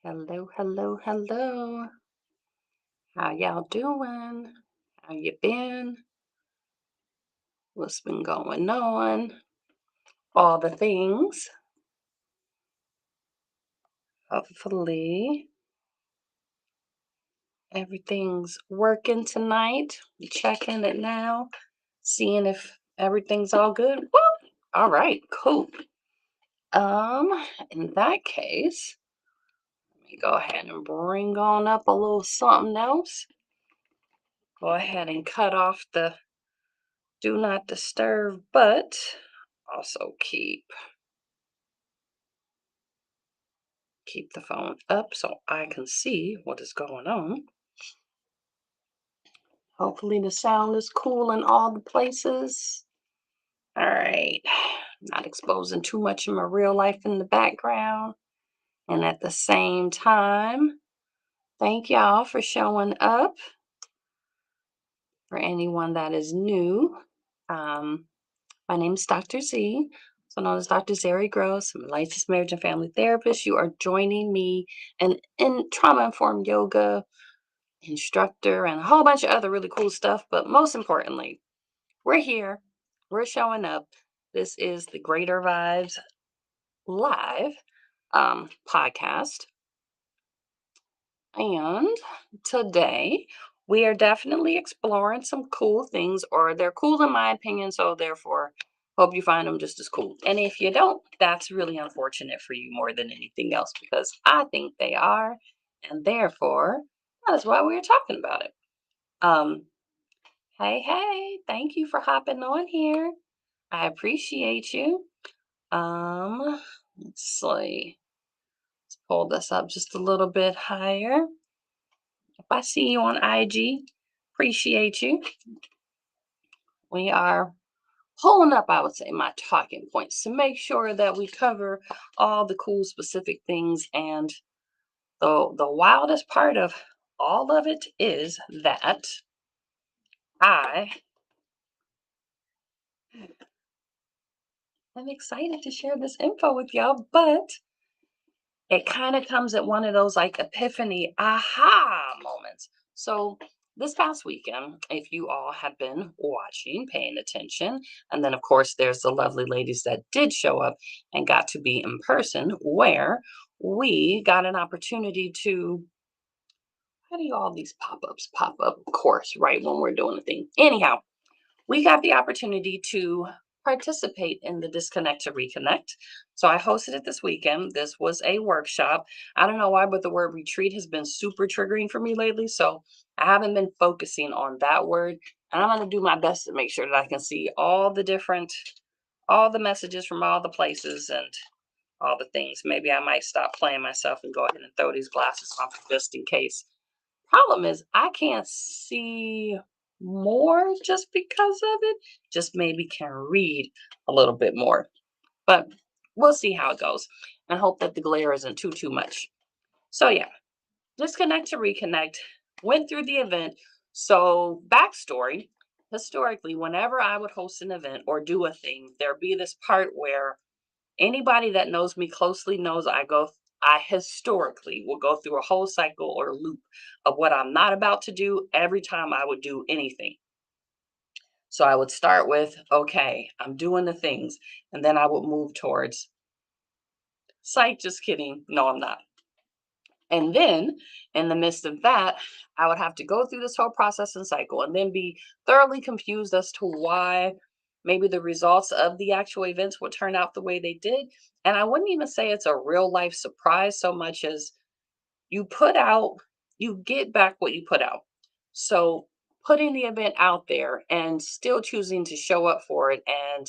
Hello, hello, hello. How y'all doing? How you been? What's been going on? All the things. Hopefully, everything's working tonight. You checking it now, seeing if everything's all good. Woo! All right, cool. In that case, let me go ahead and bring on up a little something else. Go ahead and cut off the do not disturb, but also keep the phone up so I can see what is going on. Hopefully the sound is cool in all the places. All right. Not exposing too much of my real life in the background. And at the same time, thank y'all for showing up. For anyone that is new, um, my name is Dr. Z, also known as Dr. Zeri Gross. I'm a licensed marriage and family therapist. You are joining me in trauma informed yoga instructor and a whole bunch of other really cool stuff. But most importantly, we're here, we're showing up. This is the Greater Vibes Live podcast. And today we are definitely exploring some cool things, or they're cool in my opinion. So therefore, hope you find them just as cool. And if you don't, that's really unfortunate for you more than anything else because I think they are. And therefore, that's why we're talking about it. Um, Hey, hey, thank you for hopping on here. I appreciate you. Um, let's see. Let's pull this up just a little bit higher. If I see you on IG, appreciate you. We are pulling up, I would say, my talking points to make sure that we cover all the cool specific things. And the wildest part of all of it is that I am excited to share this info with y'all, but it kind of comes at one of those like epiphany aha moments. So this past weekend, if you all have been watching, paying attention, and then of course there's the lovely ladies that did show up and got to be in person, where we got an opportunity to, how do you all these pop-ups pop up, of course, right when we're doing a thing. Anyhow, we got the opportunity to participate in the Disconnect to Reconnect. So I hosted it this weekend. This was a workshop. I don't know why, but the word retreat has been super triggering for me lately. So I haven't been focusing on that word. And I'm going to do my best to make sure that I can see all the messages from all the places and all the things. Maybe I might stop playing myself and go ahead and throw these glasses off just in case. Problem is, I can't see more just because of it. Just maybe can read a little bit more. But we'll see how it goes and hope that the glare isn't too much. So yeah, disconnect to reconnect. Went through the event. So backstory, historically, whenever I would host an event or do a thing, there'd be this part where anybody that knows me closely knows I historically will go through a whole cycle or loop of what I'm not about to do every time I would do anything. So I would start with, okay, I'm doing the things, and then I would move towards psych, just kidding. No, I'm not. And then in the midst of that, I would have to go through this whole process and cycle and then be thoroughly confused as to why maybe the results of the actual events would turn out the way they did. And I wouldn't even say it's a real life surprise so much as you put out, you get back what you put out. So putting the event out there and still choosing to show up for it and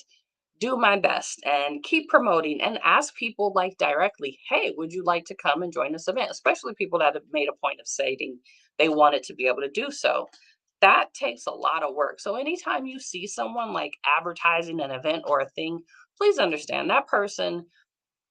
do my best and keep promoting and ask people like directly, hey, would you like to come and join this event? Especially people that have made a point of saying they wanted to be able to do so. That takes a lot of work. So anytime you see someone like advertising an event or a thing, please understand that person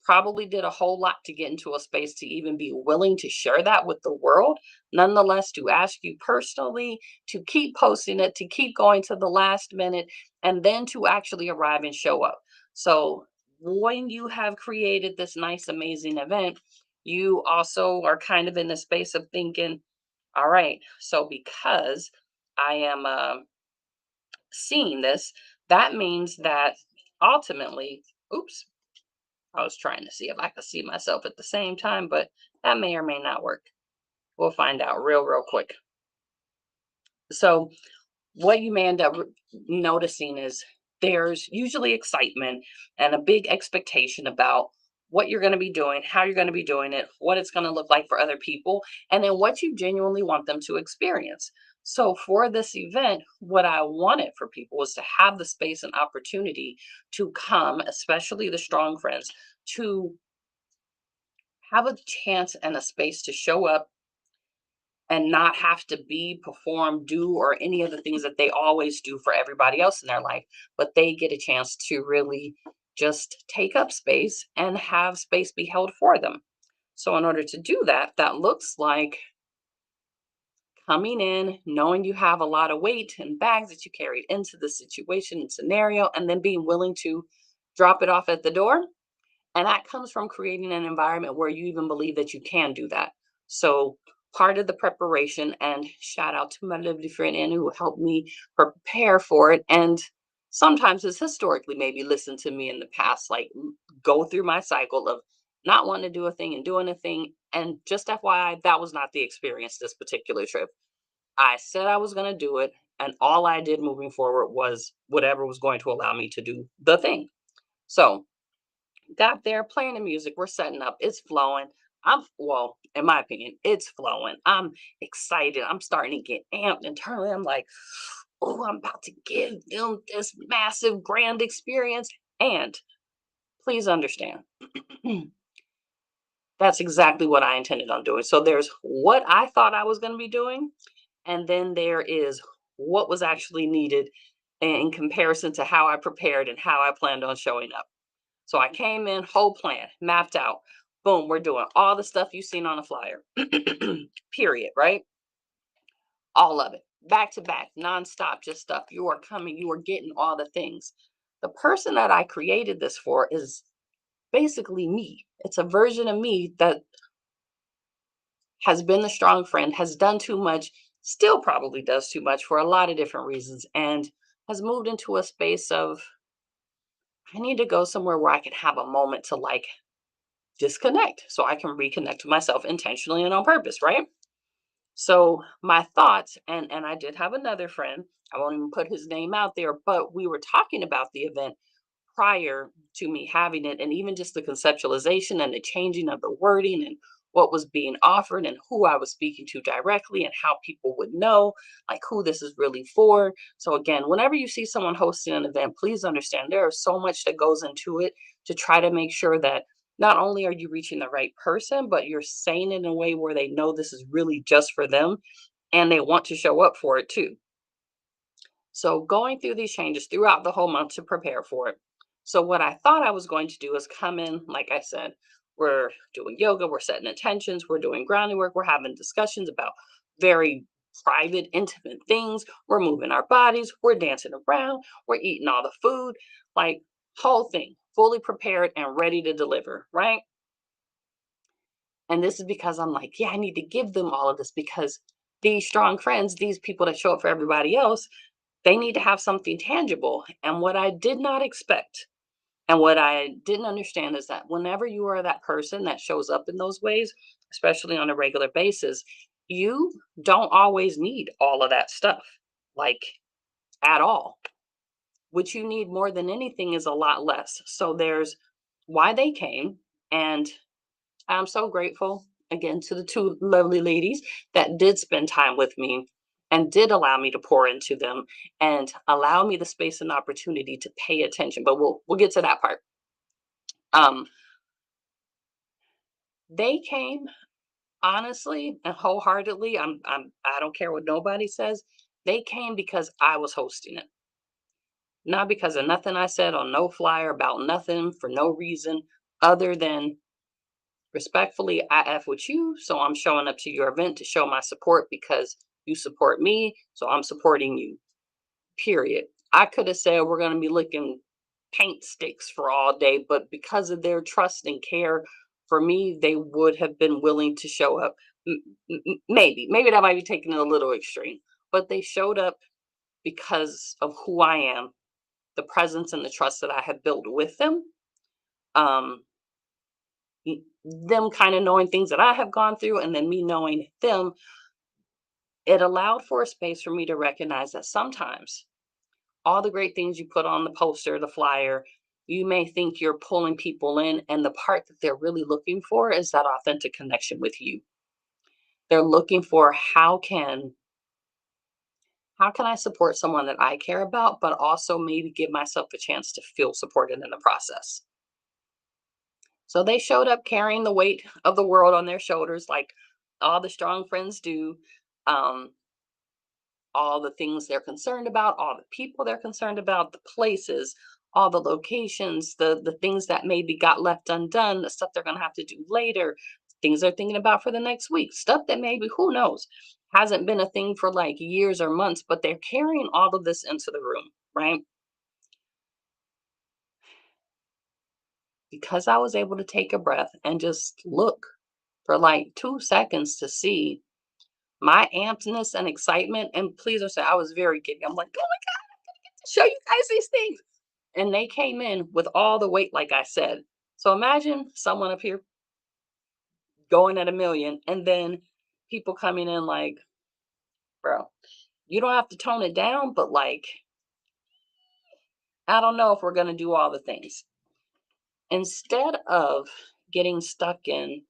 probably did a whole lot to get into a space to even be willing to share that with the world. Nonetheless, to ask you personally to keep posting it, to keep going to the last minute, and then to actually arrive and show up. So, when you have created this nice, amazing event, You also are kind of in the space of thinking, all right, so because I am seeing this, that means that ultimately, oops, I was trying to see if I could see myself at the same time, but that may or may not work. We'll find out real quick. So, what you may end up noticing is there's usually excitement and a big expectation about what you're going to be doing, how you're going to be doing it, what it's going to look like for other people, and then what you genuinely want them to experience. So, for this event, what I wanted for people was to have the space and opportunity to come, especially the strong friends, to have a chance and a space to show up and not have to be, perform, do, or any of the things that they always do for everybody else in their life. But they get a chance to really just take up space and have space be held for them. So, in order to do that, that looks like coming in, knowing you have a lot of weight and bags that you carried into the situation and scenario, and then being willing to drop it off at the door. And that comes from creating an environment where you even believe that you can do that. So part of the preparation, and shout out to my lovely friend Anna who helped me prepare for it. And sometimes has historically maybe listened to me in the past, like go through my cycle of not wanting to do a thing and doing a thing. And just FYI, that was not the experience this particular trip. I said I was going to do it. And all I did moving forward was whatever was going to allow me to do the thing. So got there, playing the music, we're setting up, it's flowing. Well, in my opinion, it's flowing. I'm excited. I'm starting to get amped internally. I'm like, oh, I'm about to give them this massive, grand experience. And please understand, that's exactly what I intended on doing. So there's what I thought I was going to be doing, and then there is what was actually needed in comparison to how I prepared and how I planned on showing up. So I came in, whole plan, mapped out. Boom, we're doing all the stuff you've seen on a flyer. Period, right? All of it. Back to back, nonstop, just stuff. You are coming, you are getting all the things. The person that I created this for is basically me. It's a version of me that has been the strong friend, has done too much, still probably does too much for a lot of different reasons, and has moved into a space of I need to go somewhere where I can have a moment to like disconnect so I can reconnect to myself intentionally and on purpose, right? So my thoughts, and I did have another friend, I won't even put his name out there, but we were talking about the event prior to me having it, and even just the conceptualization and the changing of the wording and what was being offered and who I was speaking to directly and how people would know like who this is really for. So again, whenever you see someone hosting an event, please understand there is so much that goes into it to try to make sure that not only are you reaching the right person, but you're saying it in a way where they know this is really just for them and they want to show up for it too. So going through these changes throughout the whole month to prepare for it. So what I thought I was going to do is come in, like I said, we're doing yoga, we're setting intentions, we're doing grounding work, we're having discussions about very private, intimate things. We're moving our bodies, we're dancing around, we're eating all the food, like whole thing, fully prepared and ready to deliver, right? And this is because I'm like, yeah, I need to give them all of this because these strong friends, these people that show up for everybody else, they need to have something tangible. And what I did not expect and what I didn't understand is that whenever you are that person that shows up in those ways, especially on a regular basis, you don't always need all of that stuff, like at all. What you need more than anything is a lot less. So there's why they came. And I'm so grateful again to the two lovely ladies that did spend time with me and did allow me to pour into them and allow me the space and opportunity to pay attention. But we'll get to that part. Um, they came honestly and wholeheartedly. I don't care what nobody says. They came because I was hosting it, not because of nothing I said on no flyer about nothing for no reason other than respectfully, I F with you. So I'm showing up to your event to show my support because you support me. So I'm supporting you, period. I could have said we're going to be licking paint sticks for all day, but because of their trust and care, For me, they would have been willing to show up. Maybe that might be taking it a little extreme, but they showed up because of who I am, the presence and the trust that I had built with them. Um, them kind of knowing things that I have gone through, and then me knowing them, it allowed for a space for me to recognize that sometimes all the great things you put on the poster, the flyer, you may think you're pulling people in, and the part that they're really looking for is that authentic connection with you. They're looking for how can I support someone that I care about, but also maybe give myself a chance to feel supported in the process. So they showed up carrying the weight of the world on their shoulders, like all the strong friends do. Um, all the things they're concerned about, all the people they're concerned about, the places, all the locations, the things that maybe got left undone, the stuff they're going to have to do later, things they're thinking about for the next week, stuff that maybe who knows hasn't been a thing for like years or months, but they're carrying all of this into the room, right? Because I was able to take a breath and just look for like 2 seconds to see my ampedness and excitement. And please understand, I was very giddy. I'm like, oh my God, show you guys these things. And they came in with all the weight, like I said. So imagine someone up here going at a million, and then people coming in like, bro, you don't have to tone it down, but like, I don't know if we're going to do all the things. Instead of getting stuck in,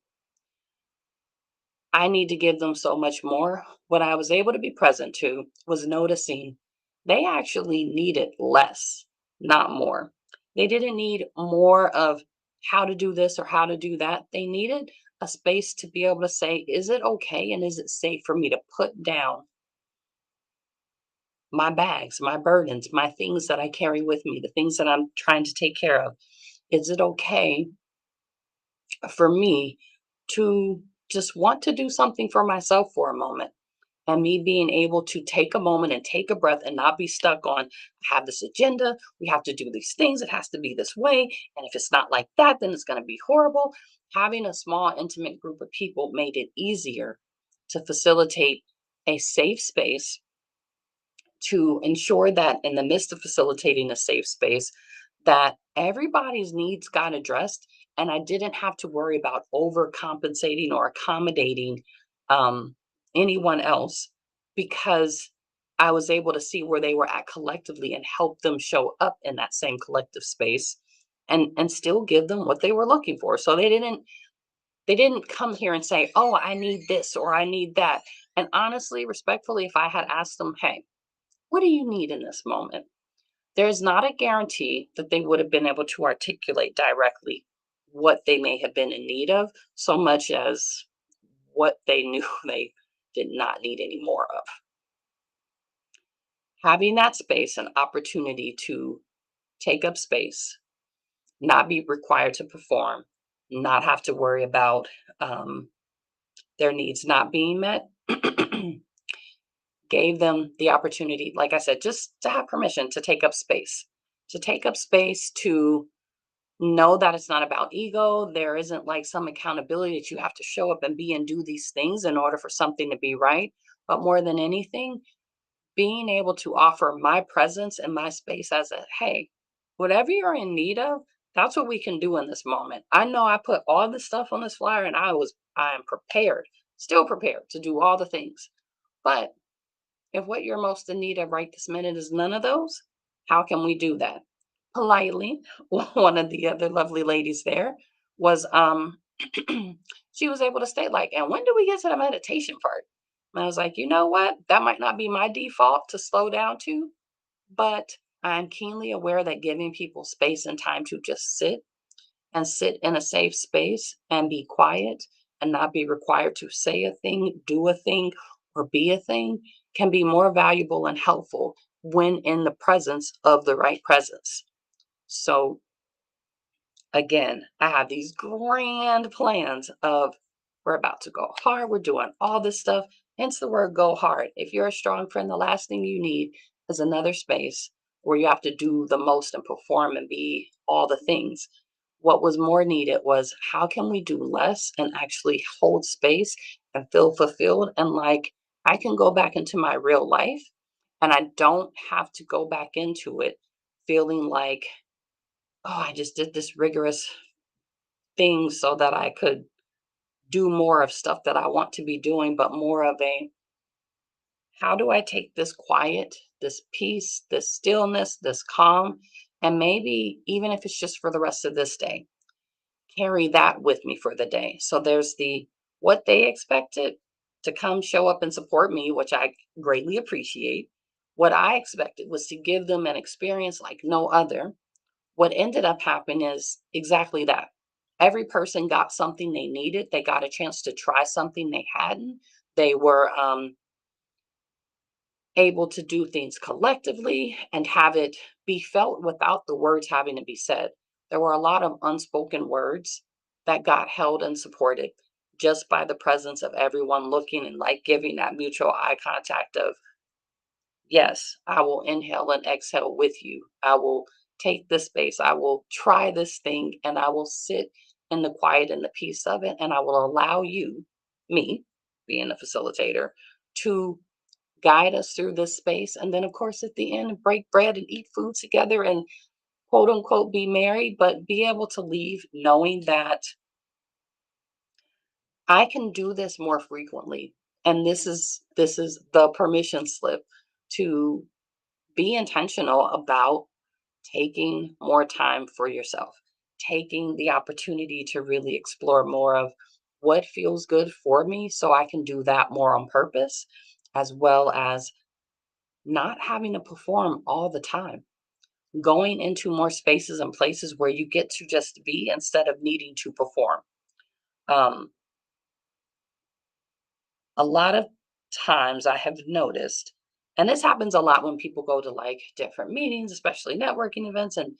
I need to give them so much more, what I was able to be present to was noticing they actually needed less, not more. They didn't need more of how to do this or how to do that. They needed a space to be able to say, is it okay and is it safe for me to put down my bags, my burdens, my things that I carry with me, the things that I'm trying to take care of? Is it okay for me to just want to do something for myself for a moment? And me being able to take a moment and take a breath and not be stuck on, I have this agenda, we have to do these things, it has to be this way, and if it's not like that, then it's going to be horrible. Having a small intimate group of people made it easier to facilitate a safe space, to ensure that in the midst of facilitating a safe space, that everybody's needs got addressed, and I didn't have to worry about overcompensating or accommodating um, anyone else, because I was able to see where they were at collectively and help them show up in that same collective space, and still give them what they were looking for. So they didn't come here and say, oh, I need this or I need that. And honestly, respectfully, if I had asked them, hey, what do you need in this moment? There's not a guarantee that they would have been able to articulate directly what they may have been in need of, so much as what they knew they did not need any more of. Having that space and opportunity to take up space, not be required to perform, not have to worry about their needs not being met, gave them the opportunity, like I said, just to have permission to take up space, to know that it's not about ego. There isn't like some accountability that you have to show up and be and do these things in order for something to be right. But more than anything, being able to offer my presence and my space as a, hey, whatever you're in need of, that's what we can do in this moment. I know I put all this stuff on this flyer and I am prepared, still prepared to do all the things. But if what you're most in need of right this minute is none of those, how can we do that? Politely, one of the other lovely ladies there was she was able to state like, and when do we get to the meditation part? And I was like, you know what? That might not be my default to slow down to, but I'm keenly aware that giving people space and time to just sit in a safe space and be quiet and not be required to say a thing, do a thing, or be a thing can be more valuable and helpful when in the presence of the right presence. So, again, I have these grand plans of, we're about to go hard, we're doing all this stuff, hence the word go hard. If you're a strong friend, the last thing you need is another space where you have to do the most and perform and be all the things. What was more needed was how can we do less and actually hold space and feel fulfilled and like I can go back into my real life and I don't have to go back into it feeling like, oh, I just did this rigorous thing so that I could do more of stuff that I want to be doing, but more of a how do I take this quiet, this peace, this stillness, this calm, and maybe even if it's just for the rest of this day, carry that with me for the day. So there's the what they expected to come show up and support me, which I greatly appreciate. What I expected was to give them an experience like no other. What ended up happening is exactly that. Every person got something they needed. They got a chance to try something they hadn't. They were able to do things collectively and have it be felt without the words having to be said. There were a lot of unspoken words that got held and supported just by the presence of everyone looking and like giving that mutual eye contact of, yes, I will inhale and exhale with you. I will take this space. I will try this thing and I will sit in the quiet and the peace of it. And I will allow you, me, being the facilitator, to guide us through this space. And then, of course, at the end, break bread and eat food together and quote unquote be married, but be able to leave knowing that I can do this more frequently. And this is the permission slip to be intentional about taking more time for yourself, taking the opportunity to really explore more of what feels good for me so I can do that more on purpose, as well as not having to perform all the time, going into more spaces and places where you get to just be instead of needing to perform. Um, a lot of times I have noticed, and this happens a lot when people go to like different meetings, especially networking events, and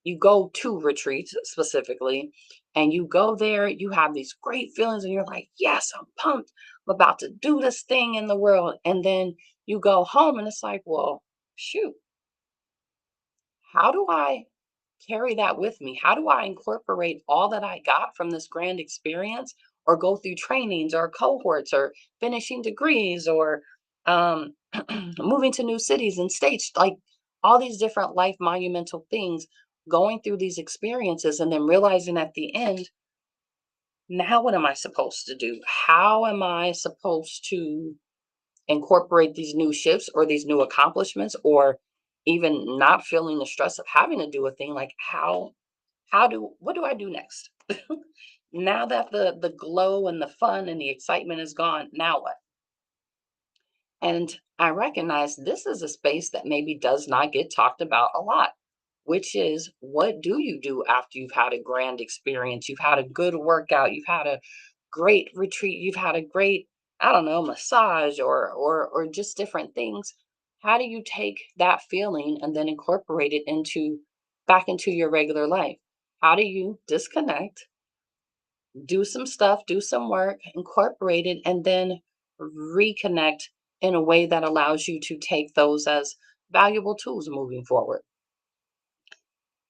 you go to retreats specifically, and you go there, you have these great feelings, and you're like, yes, I'm pumped. I'm about to do this thing in the world. And then you go home, and it's like, well, shoot, how do I carry that with me? How do I incorporate all that I got from this grand experience or go through trainings or cohorts or finishing degrees or um, moving to new cities and states, like all these different life monumental things, going through these experiences and then realizing at the end, now what am I supposed to do? How am I supposed to incorporate these new shifts or these new accomplishments or even not feeling the stress of having to do a thing like what do I do next? Now that the glow and the fun and the excitement is gone, now what? And I recognize this is a space that maybe does not get talked about a lot, which is what do you do after you've had a grand experience? You've had a good workout, you've had a great retreat, you've had a great, I don't know, massage or just different things. How do you take that feeling and then incorporate it into back into your regular life? How do you disconnect, do some stuff, do some work, incorporate it, and then reconnect in a way that allows you to take those as valuable tools moving forward?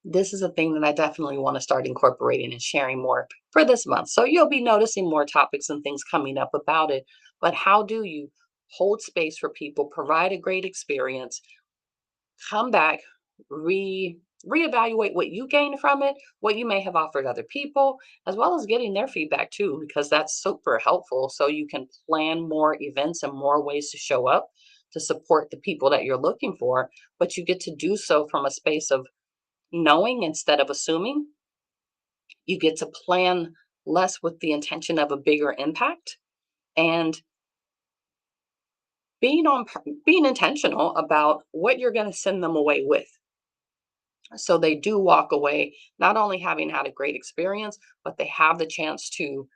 This is a thing that I definitely want to start incorporating and sharing more for this month. So you'll be noticing more topics and things coming up about it. But how do you hold space for people, provide a great experience, come back, reevaluate what you gained from it, what you may have offered other people, as well as getting their feedback too, because that's super helpful. So you can plan more events and more ways to show up to support the people that you're looking for, but you get to do so from a space of knowing instead of assuming. You get to plan less with the intention of a bigger impact and being intentional about what you're going to send them away with. So they do walk away not only having had a great experience, but they have the chance to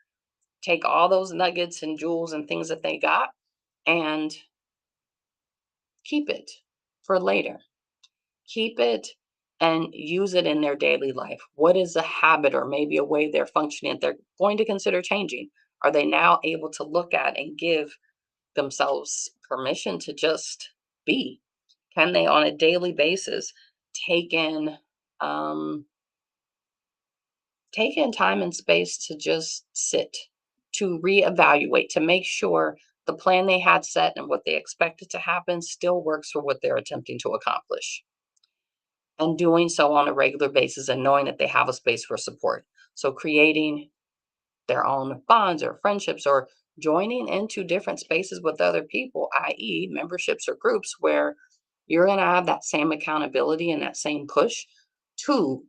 take all those nuggets and jewels and things that they got and keep it for later. Keep it and use it in their daily life. What is a habit or maybe a way they're functioning they're going to consider changing? Are they now able to look at and give themselves permission to just be? Can they, on a daily basis, take in taking time and space to just sit, to reevaluate, to make sure the plan they had set and what they expected to happen still works for what they're attempting to accomplish. And doing so on a regular basis and knowing that they have a space for support. So creating their own bonds or friendships or joining into different spaces with other people, i.e., memberships or groups where you're going to have that same accountability and that same push to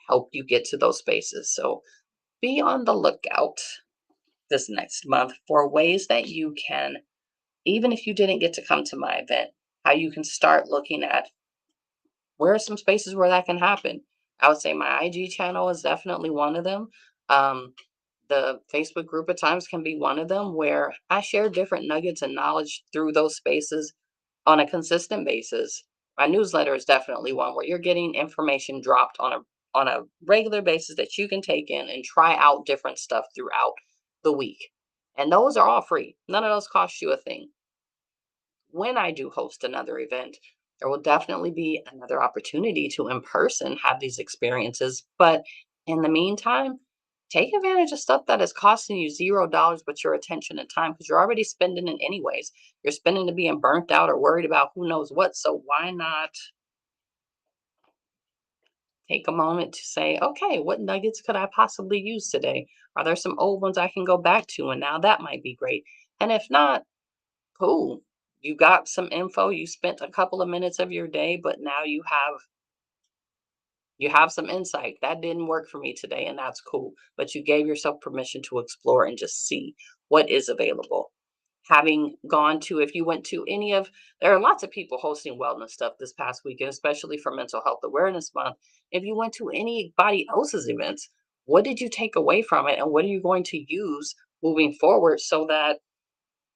help you get to those spaces. So be on the lookout this next month for ways that you can, even if you didn't get to come to my event, how you can start looking at where are some spaces where that can happen. I would say my IG channel is definitely one of them. Um, the Facebook group at times can be one of them where I share different nuggets and knowledge through those spaces on a consistent basis. My newsletter is definitely one where you're getting information dropped on a regular basis that you can take in and try out different stuff throughout the week. And those are all free. None of those cost you a thing. When I do host another event, there will definitely be another opportunity to in person have these experiences. But in the meantime, take advantage of stuff that is costing you $0 but your attention and time because you're already spending it anyways. You're spending to being burnt out or worried about who knows what. So why not take a moment to say, okay, what nuggets could I possibly use today? Are there some old ones I can go back to? And now that might be great. And if not, cool. You got some info, you spent a couple of minutes of your day, but now you have some insight. That didn't work for me today, and that's cool. But you gave yourself permission to explore and just see what is available. Having gone to, if you went to any of, there are lots of people hosting wellness stuff this past weekend, especially for Mental Health Awareness Month. If you went to anybody else's events, what did you take away from it? And what are you going to use moving forward so that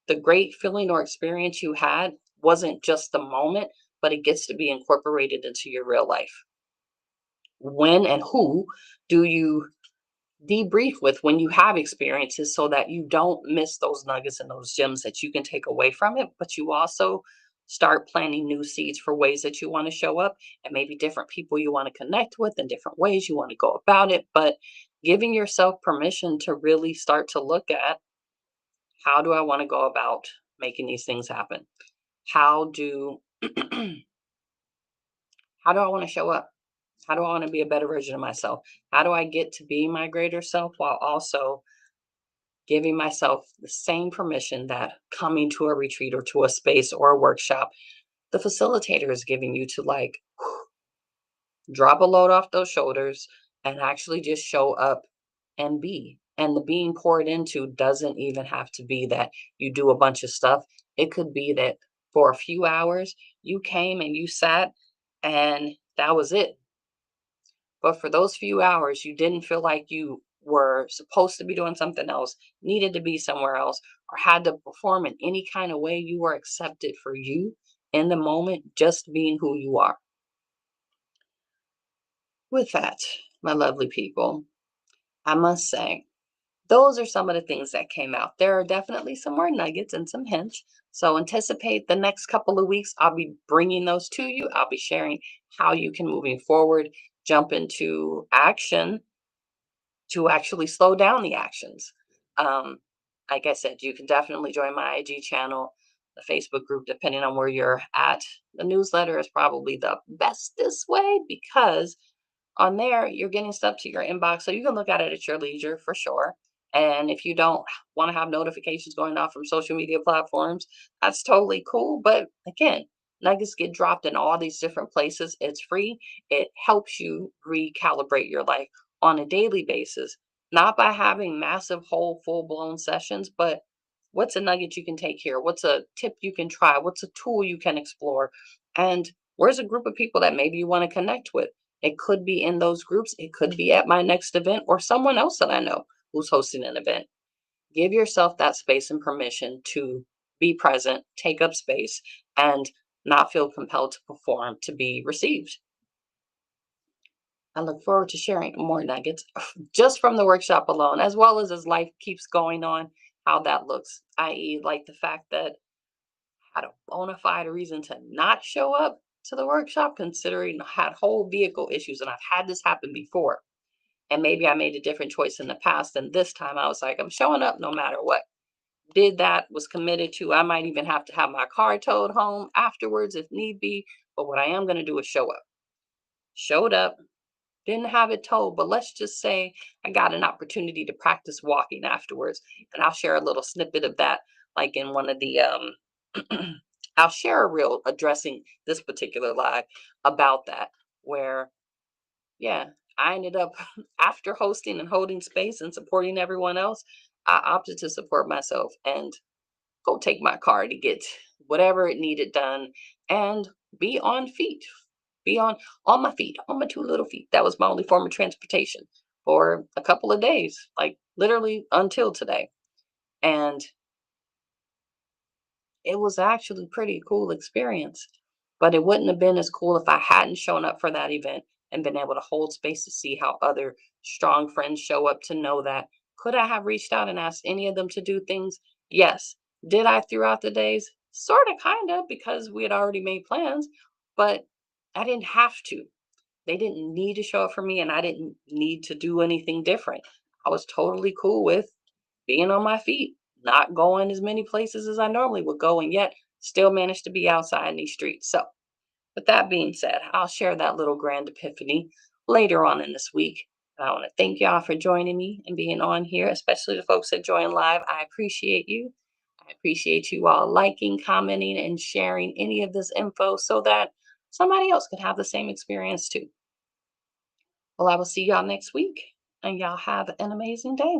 the great feeling or experience you had wasn't just the moment, but it gets to be incorporated into your real life? When and who do you debrief with when you have experiences so that you don't miss those nuggets and those gems that you can take away from it, but you also start planting new seeds for ways that you want to show up and maybe different people you want to connect with and different ways you want to go about it. But giving yourself permission to really start to look at, how do I want to go about making these things happen? How do how do I want to show up? How do I want to be a better version of myself? How do I get to be my greater self while also giving myself the same permission that coming to a retreat or to a space or a workshop, the facilitator is giving you to, like, drop a load off those shoulders and actually just show up and be. And the being poured into doesn't even have to be that you do a bunch of stuff. It could be that for a few hours you came and you sat and that was it. But for those few hours, you didn't feel like you were supposed to be doing something else, needed to be somewhere else, or had to perform in any kind of way. You were accepted for you in the moment, just being who you are. With that, my lovely people, I must say, those are some of the things that came out. There are definitely some more nuggets and some hints. So anticipate the next couple of weeks. I'll be bringing those to you. I'll be sharing how you can, moving forward, jump into action to actually slow down the actions. Um, like I said, you can definitely join my IG channel, the Facebook group, depending on where you're at. The newsletter is probably the bestest way because on there, you're getting stuff to your inbox, so you can look at it at your leisure for sure. And if you don't want to have notifications going off from social media platforms, that's totally cool. But again, nuggets get dropped in all these different places. It's free. It helps you recalibrate your life on a daily basis, not by having massive, whole, full blown sessions, but what's a nugget you can take here? What's a tip you can try? What's a tool you can explore? And where's a group of people that maybe you want to connect with? It could be in those groups. It could be at my next event or someone else that I know who's hosting an event. Give yourself that space and permission to be present, take up space, and not feel compelled to perform to be received. I look forward to sharing more nuggets just from the workshop alone, as life keeps going on, how that looks, i.e., like the fact that I had a bona fide reason to not show up to the workshop, considering I had whole vehicle issues, and I've had this happen before. And maybe I made a different choice in the past. And this time I was like, I'm showing up no matter what. Did that, was committed to. I might even have to have my car towed home afterwards if need be. But what I am going to do is show up. Showed up, didn't have it towed, but let's just say I got an opportunity to practice walking afterwards. And I'll share a little snippet of that, like in one of the I'll share a reel addressing this particular live about that, where yeah, I ended up after hosting and holding space and supporting everyone else, I opted to support myself and go take my car to get whatever it needed done and be on feet. Be on my feet, on my two little feet. That was my only form of transportation for a couple of days, like literally until today. And it was actually pretty cool experience, but it wouldn't have been as cool if I hadn't shown up for that event and been able to hold space to see how other strong friends show up, to know that could I have reached out and asked any of them to do things? Yes. Did I throughout the days? Sort of, kind of, because we had already made plans, but I didn't have to. They didn't need to show up for me, and I didn't need to do anything different. I was totally cool with being on my feet, not going as many places as I normally would go, and yet still managed to be outside in these streets. So, with that being said, I'll share that little grand epiphany later on in this week. And I want to thank y'all for joining me and being on here, especially the folks that join live. I appreciate you. I appreciate you all liking, commenting, and sharing any of this info so that somebody else could have the same experience too. Well, I will see y'all next week, and y'all have an amazing day.